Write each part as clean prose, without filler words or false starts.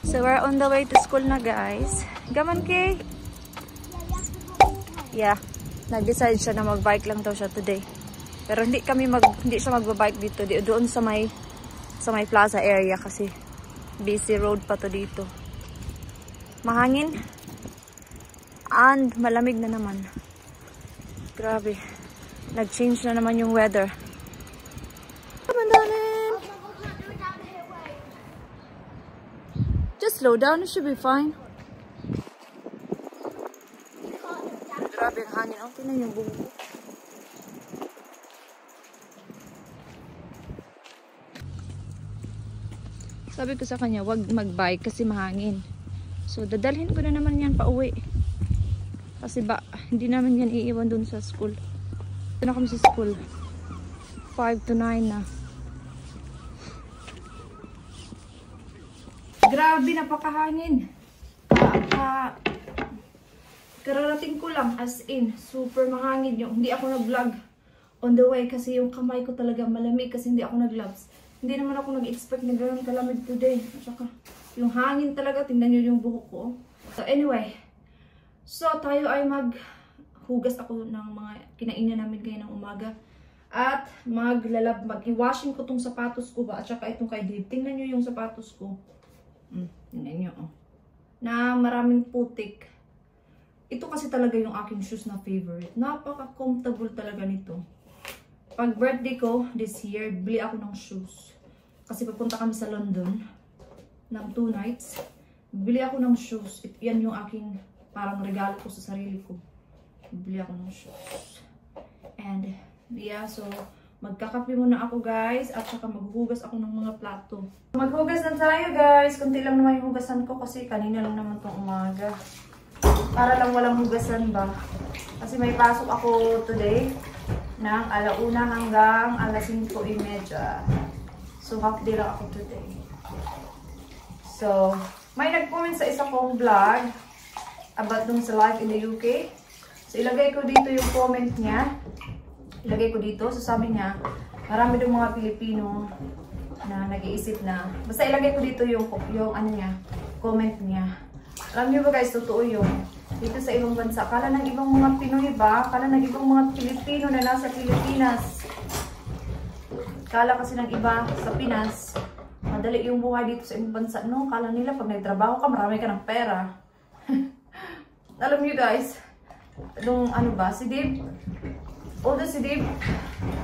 So we're on the way to school na, guys. Gaman kay? Yeah. Nag-decide siya na mag-bike lang daw siya today. Pero hindi siya mag-bike dito. Doon sa may plaza area kasi busy road pa to dito. Mahangin. And malamig na naman. Grabe. Nag-change na naman yung weather. Come on, darling. Just slow down. It should be fine. Grabe ang hangin. Oh, tingnan yung buhok ko. Sabi ko sa kanya, wag mag-bike kasi mahangin. So, dadalhin ko na naman yan pa uwi. Kasi hindi naman yan iiwan dun sa school. Ito na kami sa school. 5 to 9 na. Grabe, napakahangin. Kararating ko lang, as in, super mahangin. Hindi ako nag-vlog on the way kasi yung kamay ko talaga malamig kasi hindi ako nag-gloves. Hindi naman ako nag-expect na gano'n kalamig today. At saka, yung hangin talaga, tingnan nyo yung buhok ko. So anyway, tayo ay maghugas ako ng mga kinainan namin ngayon ng umaga. At mag-washing ko tong sapatos ko ba. At saka itong kay Dave. Tingnan nyo yung sapatos ko. Tingnan nyo. Oh. Na maraming putik. Ito kasi talaga yung aking shoes na favorite. Napaka-comfortable talaga nito. Pag birthday ko this year, bili ako ng shoes. Kasi papunta kami sa London ng 2 nights. Bili ako ng shoes. Yan yung aking parang regalo ko sa sarili ko. Bili ako ng shoes. And yeah, so magkakape muna ako, guys. At saka maghuhugas ako ng mga plato. Maghugas na tayo, guys. Kunti lang naman yung hugasan ko kasi kanina lang naman itong umaga. Para lang walang hugasan ba. Kasi may pasok ako today ng 1:00 hanggang 5:30. So half day lang ako today. So may nag-comment sa isa kong vlog about dun sa life in the UK. So ilagay ko dito yung comment niya. Ilagay ko dito. So sabi niya, marami daw mga Pilipino na nag-iisip na. Basta ilagay ko dito yung ano niya, comment niya. Alam niyo ba, guys, totoo yun. Dito sa ibang bansa, kala ng ibang mga Pinoy ba? Kala ng ibang mga Pilipino na nasa Pilipinas. Kala kasi ng iba sa Pinas, madali yung buhay dito sa ibang bansa. No, kala nila pag nagtrabaho ka, marami ka ng pera. Alam niyo, guys, nung ano ba, si Dave, although si Dave,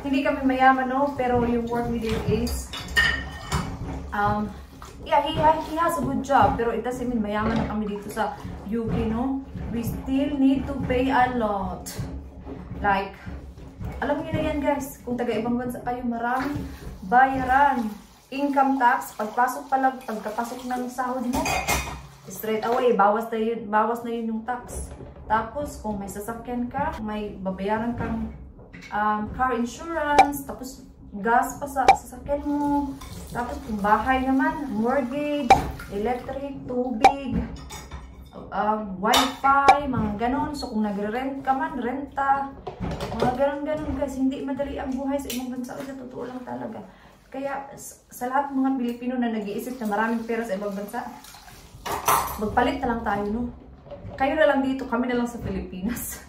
hindi kami mayaman, no? Pero yung work we did is, yeah, he has a good job. Pero it doesn't mean mayaman na kami dito sa UK, no? We still need to pay a lot. Like, alam niyo na yan, guys. Kung taga-ibang bansa kayo, maraming bayaran. Income tax, pagpasok pa lang, pagkapasok ng sahod mo, straight away, bawas na yun yung tax. Tapos, kung may sasakyan ka, may babayaran kang car insurance, tapos gas pa sa sasakyan mo. Tapos kung bahay naman, mortgage, electric, tubig, wifi, mga ganon. So kung nagre-rent ka man, renta, mga ganon-ganon, guys. Hindi madali ang buhay sa ibang bansa. Sa totoo lang talaga. Kaya sa lahat ng mga Pilipino na nag-iisip na maraming pera sa ibang bansa, magpalit na lang tayo, no? Kayo na lang dito, kami na lang sa Pilipinas.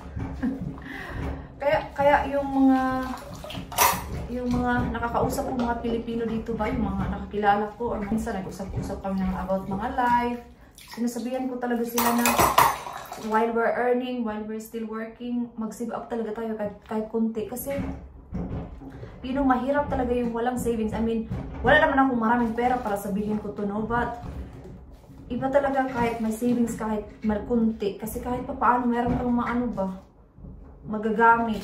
kaya yung mga nakakausap ng mga Pilipino dito ba, yung mga nakakilala ko, or minsan nag-usap-usap kami ng about mga life, sinasabihan ko talaga sila na while we're earning, while we're still working, mag-save up talaga tayo kahit konti. Kasi yun yung mahirap talaga yung walang savings. I mean, wala naman akong maraming pera para sabihin ko to, no? But iba talaga kahit may savings, kahit malkunti. Kasi kahit pa paano, meron kang maano ba, magagamit.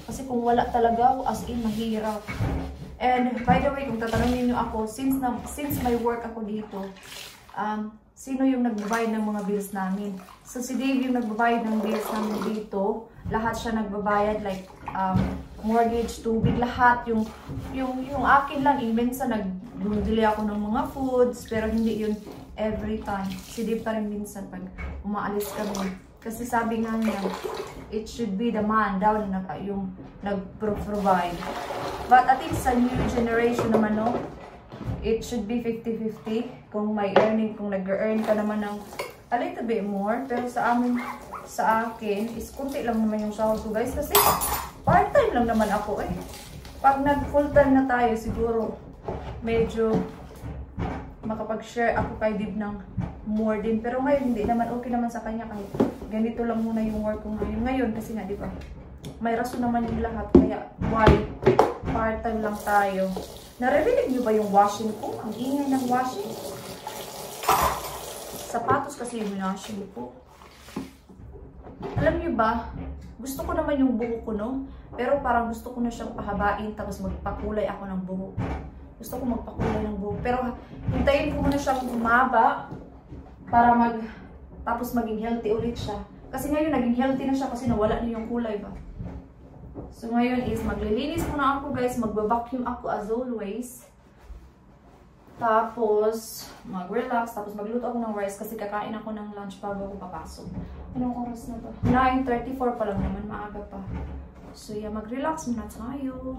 Kasi kung wala talaga, as in, mahirap. And by the way, kung tatanungin nyo ako, since may work ako dito, sino yung nagbabayad ng mga bills namin? So si Dave yung nagbabayad ng bills namin dito. Lahat siya nagbabayad, like mortgage, tubig, lahat. Yung akin lang, minsan nagbili ako ng mga foods, pero hindi yun every time. Si Dave pa rin minsan pag umaalis kami. Kasi sabi nga niya, it should be the man daw na yung nag-provide. But I think sa new generation naman, no, it should be 50-50. Kung may earning, kung nag-earn ka naman ng a little bit more. Pero sa akin, is kunti lang naman yung sahod ko guys. Kasi part-time lang naman ako eh. Pag nag-full-time na tayo, siguro medyo makapag-share ako kay Dib ng more din. Pero ngayon, hindi naman okay naman sa kanya kahit ganito lang muna yung work ko ngayon. Ngayon, kasi nga, di ba? May rason naman yung lahat. Kaya, why? Part-time lang tayo. Naririnig nyo ba yung washing ko? Ang ingay ng washing. Sapatos kasi yung washing ko. Alam nyo ba? Gusto ko naman yung buhok ko, no? Pero parang gusto ko na siyang pahabain tapos magpakulay ako ng buhok. Gusto ko magpakulay ng buhok. Pero hintayin ko muna siyang umaba para tapos maging healthy ulit siya. Kasi ngayon naging healthy na siya kasi nawala na yung kulay ba. So ngayon is maglilinis muna ako guys. Magbabacuum ako as always. Tapos mag-relax. Tapos magluto ako ng rice kasi kakain ako ng lunch bago ako papasok. Anong oras na ba? 9:34 pa lang naman. Maaga pa. So yeah, mag-relax muna tayo.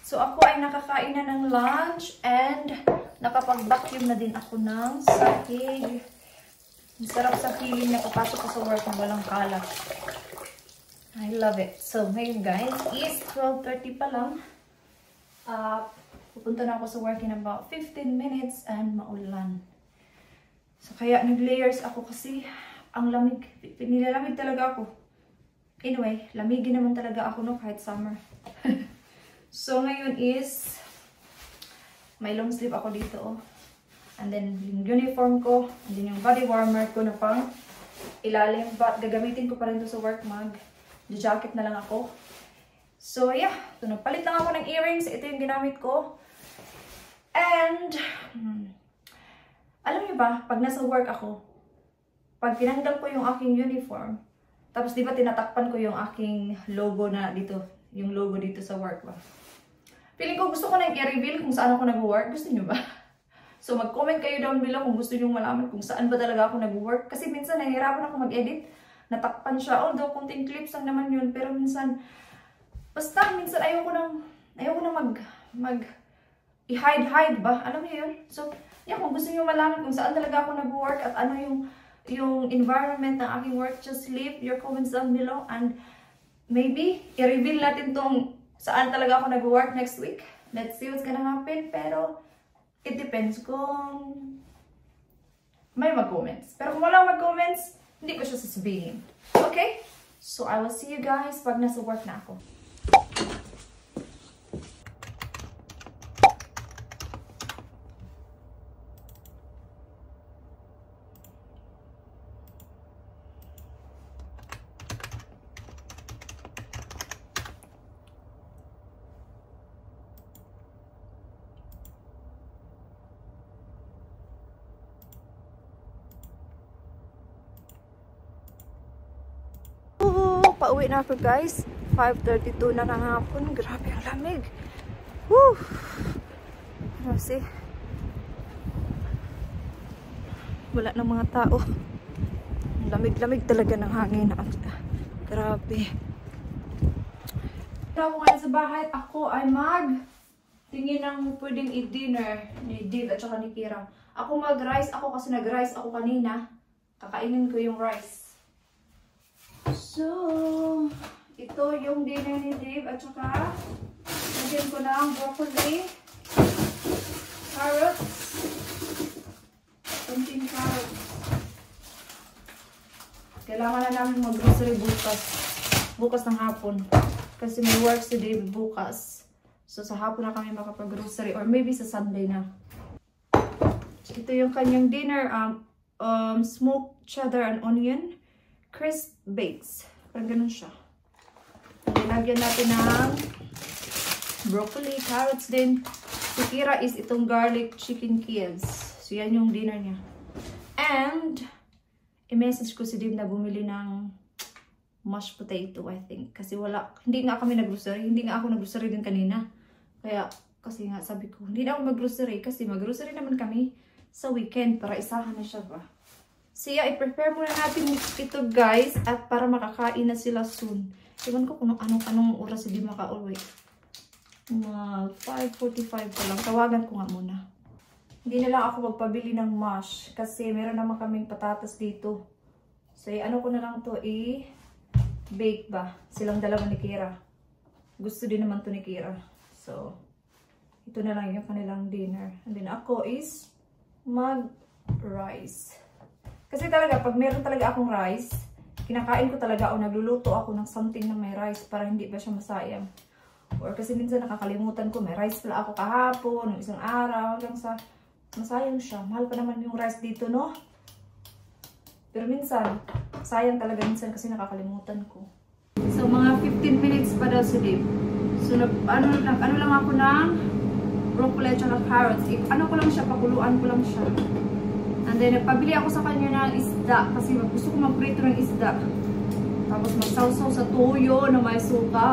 So ako ay nakakain na ng lunch and nakapag-vacuum na din ako ng sahig. Ang sarap sa feeling na papasok ko sa work na walang kalat. I love it. So ngayon guys, is 12:30 pa lang. Pupunta na ako sa work in about 15 minutes and maulan. So kaya nag-layers ako kasi ang lamig. Nilalamig talaga ako. Anyway, lamigin naman talaga ako no kahit summer. So ngayon is may long sleeve ako dito oh. And then yung uniform ko, and then yung body warmer ko na pang ilalim. But gagamitin ko pa rin to sa work jacket na lang ako. So yeah, so nagpalit lang ako ng earrings. Ito yung ginamit ko. And alam niyo ba, pag nasa work ako, pag tinanggal ko yung aking uniform, tapos di ba tinatakpan ko yung aking logo na dito, yung logo dito sa work ba. Feeling ko gusto ko na i-reveal kung saan ako nag-work. Gusto niyo ba? So mag-comment kayo down below kung gusto niyo malaman kung saan ba talaga ako nag-work. Kasi minsan nahihirapan ako mag-edit. Natakpan siya. Although kunting clips lang naman yun. Pero minsan, basta minsan ayoko na i-hide ba? Alam niyo yun? So, yeah, kung gusto niyo malaman kung saan talaga ako nag-work at ano yung environment ng aking work, just leave your comments down below and maybe i-reveal natin tong saan talaga ako nag-work next week. Let's see what's gonna happen. Pero it depends kung may mag-comments. Pero kung wala mag-comments, hindi ko siya sasabihin. Okay? So I will see you guys pag nasa work na ako. Pauwi na ako guys. 5:32 na ng hapon. Grabe ang lamig. Woo! Kasi wala ng mga tao. Lamig-lamig talaga ng hangin. Grabe. Ako ngayon sa bahay. Ako ay tingin ng pwedeng i-dinner ni Div at saka ni Kira. Ako mag-rice ako kasi nag-rice ako kanina. Kakainin ko yung rice. So, ito yung dinner ni Dave at saka lagyan ko na ang broccoli, carrots, kunting carrots. Kailangan na namin mag-grocery bukas ng hapon kasi may work si Dave bukas. So, sa hapon na kami makapag-grocery or maybe sa Sunday na. So, ito yung kanyang dinner, smoked cheddar and onion. Crisp bakes. Parang ganun siya. Lagyan natin ng broccoli, carrots din. Si Kira is itong garlic chicken cubes. So, yan yung dinner niya. And, i-message ko si Dim na bumili ng mashed potato, I think. Kasi hindi nga kami nag-grocery. Hindi nga ako nag-grocery din kanina. Kaya, kasi nga sabi ko, hindi na ako mag-grocery. Kasi mag-grocery naman kami sa weekend para isahan na siya ba. So yeah, i-prepare muna natin ito guys at para makakain na sila soon. Iwan ko kung anong oras hindi maka-uwi. 5:45 pa lang. Tawagan ko nga muna. Hindi na lang ako magpabili ng mash kasi meron naman kaming patatas dito. So, ano ko na lang to, bake ba? Silang dalawa ni Kira. Gusto din naman to ni Kira. So, ito na lang yung kanilang dinner. And then ako is mag-rice. Kasi talaga, pag meron talaga akong rice, kinakain ko talaga o nagluluto ako ng something na may rice para hindi ba siya masayang. Or kasi minsan nakakalimutan ko, may rice pala ako kahapon, ng isang araw, hanggang sa masayang siya. Mahal pa naman yung rice dito, no? Pero minsan, sayang talaga minsan kasi nakakalimutan ko. So, mga 15 minutes pa daw si Dave. So, ano lang ako ng broccoli at carrots. Ano ko lang siya, pakuluan ko lang siya. And then, nagpabili ako sa kanya ng isda kasi gusto ko magprito ng isda. Tapos magsawsaw sa toyo na may suka.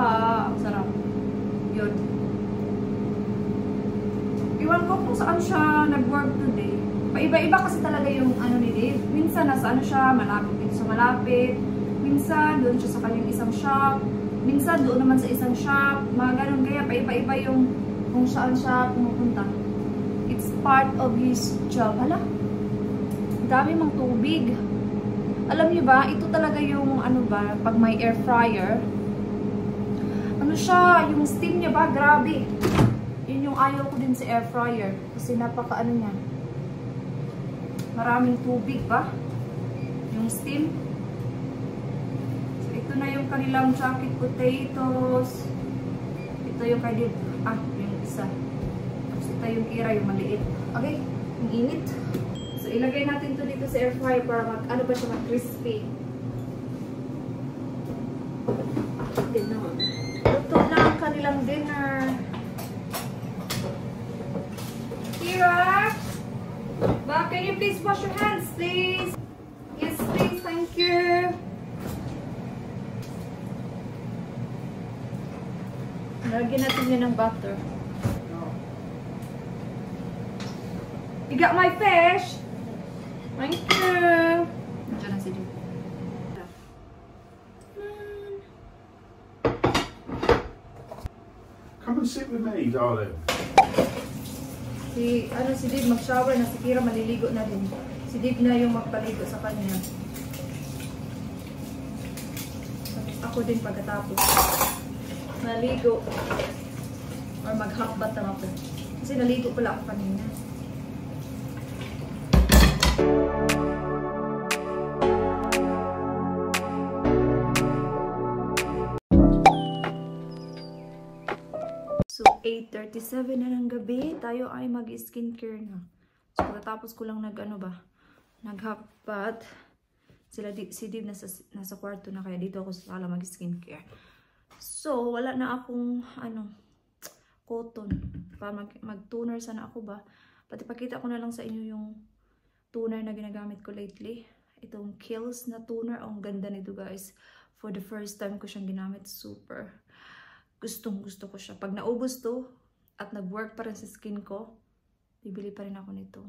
Ang sarap. Yun. Iwan ko kung saan siya nag-work today. Paiba-iba kasi talaga yung ano ni Dave. Minsan nasa ano siya, malapit dito sa malapit. Minsan doon siya sa kanyang isang shop. Minsan doon naman sa isang shop. Mga ganun. Kaya paiba-iba yung kung saan siya pumupunta. It's part of his job. Hala? Dami mang tubig. Alam niyo ba, ito talaga yung ano ba, pag may air fryer, ano siya, yung steam niya ba, grabe. Yun yung ayaw ko din sa air fryer. Kasi napaka ano niya. Maraming tubig ba? Yung steam. So, ito na yung kanilang jacket potatoes. Ito yung kay yung isa. Tapos ito yung Kira, yung maliit. Okay, yung init. So, ilagay natin to dito sa air fryer para ano ba siya, mag-crispy. Luto na ang kanilang dinner. Kira! Ba, can you please wash your hands, please? Yes, please. Thank you. Lagyan natin yan ng butter. You got my fish? Thank you. Diyan na si Dave. Come and sit with me, darling. Si Dave mag-shower na, si Kira maliligo na din. Si Dave na yung magpaligo sa kanya. Ako din pagkatapos. Naligo. Or mag-hotbath na ako. Kasi naligo pala ako kanina. So, 8:37 na ng gabi. Tayo ay mag-skincare na. So, pagkatapos ko lang nag-hotbath. Si Dave nasa kwarto na, kaya dito ako sa sala mag-skincare. So, wala na akong, cotton. Para mag-toner sana ako ba. Pati pakita ko na lang sa inyo yung toner na ginagamit ko lately. Itong Kiehl's na toner. Ang ganda nito, guys. For the first time ko siyang ginamit. Super. Gustong-gusto ko siya. Pag naubos to, at nag-work pa rin sa skin ko, bibili pa rin ako nito.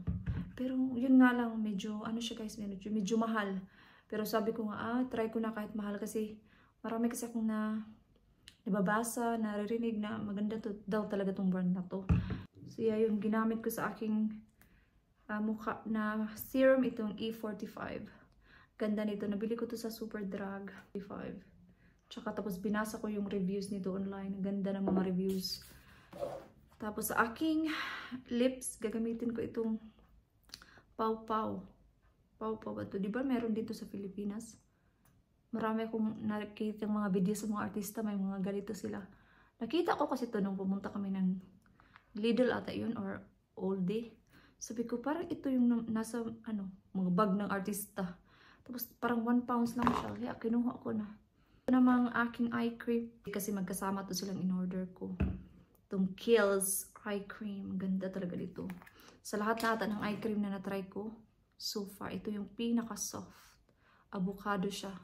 Pero, yun nga lang, medyo, siya guys, medyo mahal. Pero sabi ko nga, try ko na kahit mahal kasi marami kasi akong nababasa, naririnig na maganda to, daw talaga tong brand na to. So, yeah, yung ginamit ko sa aking mukha na serum, itong E45. Ganda nito. Nabili ko to sa Superdrug. E5. Tsaka tapos binasa ko yung reviews nito online. Ganda ng mga reviews. Tapos sa aking lips, gagamitin ko itong Pau Pau. Pau Pau ba ito? Diba meron dito sa Pilipinas? Marami akong nakikita yung mga videos sa mga artista. May mga ganito sila. Nakita ko kasi ito nung pumunta kami ng Lidl ata yun or Oldie. Sabi ko parang ito yung nasa mga bag ng artista. Tapos parang 1 pounds lang siya. Kaya kinuha ko na. Ito namang aking eye cream. Kasi magkasama to silang in-order ko. Itong Kiehl's eye cream. Ganda talaga dito. Sa lahat ng eye cream na na-try ko, so far, ito yung pinaka-soft. Avocado siya.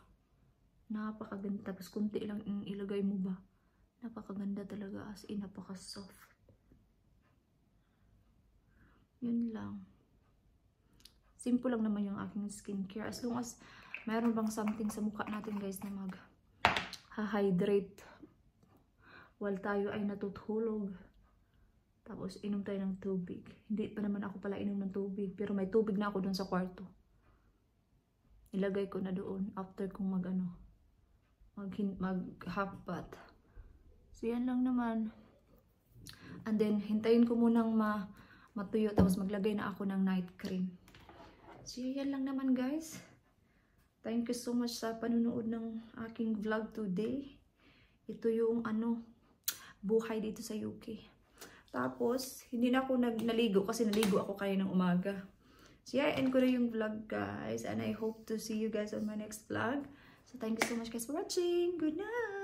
Napakaganda. Tapos kunti lang ilagay mo ba. Napakaganda talaga. As in, napaka-soft. Yun lang. Simple lang naman yung aking skincare. As long as mayroon bang something sa mukha natin guys na mag-hydrate while tayo ay natutulog. Tapos inom tayo ng tubig. Hindi pa naman ako pala inom ng tubig. Pero may tubig na ako doon sa kwarto. Ilagay ko na doon after kong mag half bath. So yan lang naman. And then hintayin ko munang matuyo. Tapos maglagay na ako ng night cream. So yan lang naman guys. Thank you so much sa panunood ng aking vlog today. Ito yung buhay dito sa UK. Tapos, hindi na ako naligo kasi naligo ako kaya ng umaga. So yeah, end ko na yung vlog guys. And I hope to see you guys on my next vlog. So thank you so much guys for watching. Good night!